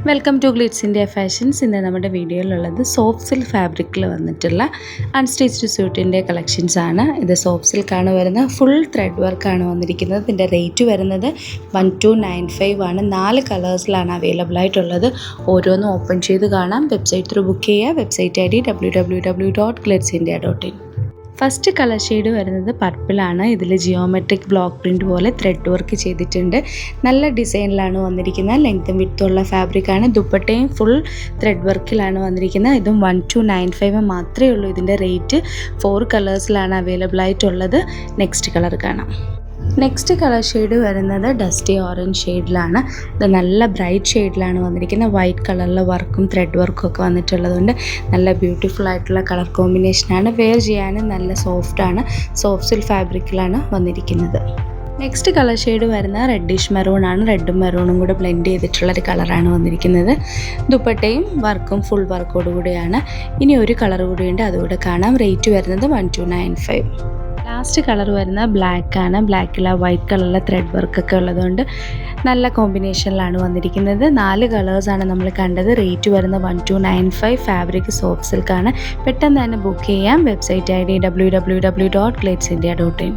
Welcome to Glitz India fashions. ഇന്ന് നമ്മുടെ വീഡിയോയിലുള്ളത് soft silk ഫാബ്രിക്കിൽ വന്നിട്ടുള്ള അൺസ്റ്റിച്ച്ഡ് സ്യൂട്ടിൻ്റെ കളക്ഷൻസ് ആണ്. ഇത് സോഫ്റ്റ് സിൽക്കാണ് വരുന്നത്, ഫുൾ ത്രെഡ് വർക്കാണ് വന്നിരിക്കുന്നത്. ഇതിൻ്റെ റേറ്റ് വരുന്നത് 1295 ആണ്. 4 കളേഴ്സിലാണ് അവൈലബിൾ ആയിട്ടുള്ളത്. ഓരോന്നും ഓപ്പൺ ചെയ്ത് കാണാം. വെബ്സൈറ്റ് ത്രൂ ബുക്ക് ചെയ്യുക. Website ID www.glitzindia.in. First colour shade വരുന്നത് പർപ്പിളാണ്. ഇതിൽ ജിയോമെട്രിക് ബ്ലോക്ക് പ്രിൻറ്റ് പോലെ ത്രെഡ് വർക്ക് ചെയ്തിട്ടുണ്ട്. നല്ല ഡിസൈനിലാണ് വന്നിരിക്കുന്നത്. ലെങ്ത്തും വിഡ്ത്തുള്ള ഫാബ്രിക്കാണ്. ദുപ്പട്ടയും ഫുൾ ത്രെഡ് വർക്കിലാണ് വന്നിരിക്കുന്നത്. ഇതും 1295 മാത്രമേ ഉള്ളൂ. ഇതിൻ്റെ റേറ്റ് 4 കളേഴ്സിലാണ് അവൈലബിൾ ആയിട്ടുള്ളത്. നെക്സ്റ്റ് കളർ കാണാം. നെക്സ്റ്റ് കളർ ഷെയ്ഡ് വരുന്നത് ഡസ്റ്റി ഓറഞ്ച് ഷെയ്ഡിലാണ്. ഇത് നല്ല ബ്രൈറ്റ് ഷെയ്ഡിലാണ് വന്നിരിക്കുന്നത്. വൈറ്റ് കളറിലെ വർക്കും ത്രെഡ് വർക്കും ഒക്കെ വന്നിട്ടുള്ളതുകൊണ്ട് നല്ല ബ്യൂട്ടിഫുൾ ആയിട്ടുള്ള കളർ കോമ്പിനേഷനാണ്. വെയർ ചെയ്യാനും നല്ല സോഫ്റ്റാണ്. സോഫ്റ്റ് സിൽക്ക് ഫാബ്രിക്കിലാണ് വന്നിരിക്കുന്നത്. നെക്സ്റ്റ് കളർ ഷെയ്ഡ് വരുന്ന റെഡിഷ് മെറൂൺ ആണ്. റെഡും മെറൂണും കൂടെ ബ്ലെൻഡ് ചെയ്തിട്ടുള്ളൊരു കളറാണ് വന്നിരിക്കുന്നത്. ദുപ്പട്ടയും വർക്കും ഫുൾ വർക്കോടുകൂടിയാണ്. ഇനി ഒരു കളർ കൂടിയുണ്ട്, അതുകൂടെ കാണാം. റേറ്റ് വരുന്നത് 1295. ലാസ്റ്റ് കളർ വരുന്ന ബ്ലാക്ക് ആണ്. ബ്ലാക്കിൽ വൈറ്റ് കളറിലെ ത്രെഡ് വർക്കൊക്കെ ഉള്ളതുകൊണ്ട് നല്ല കോമ്പിനേഷനിലാണ് വന്നിരിക്കുന്നത്. 4 കളേഴ്സാണ് നമ്മൾ കണ്ടത്. റേറ്റ് വരുന്ന 1295. ഫാബ്രിക് സോഫ്റ്റ് സിൽക്കാണ്. പെട്ടെന്ന് തന്നെ ബുക്ക് ചെയ്യാം. Website ID www.glitzindia.in.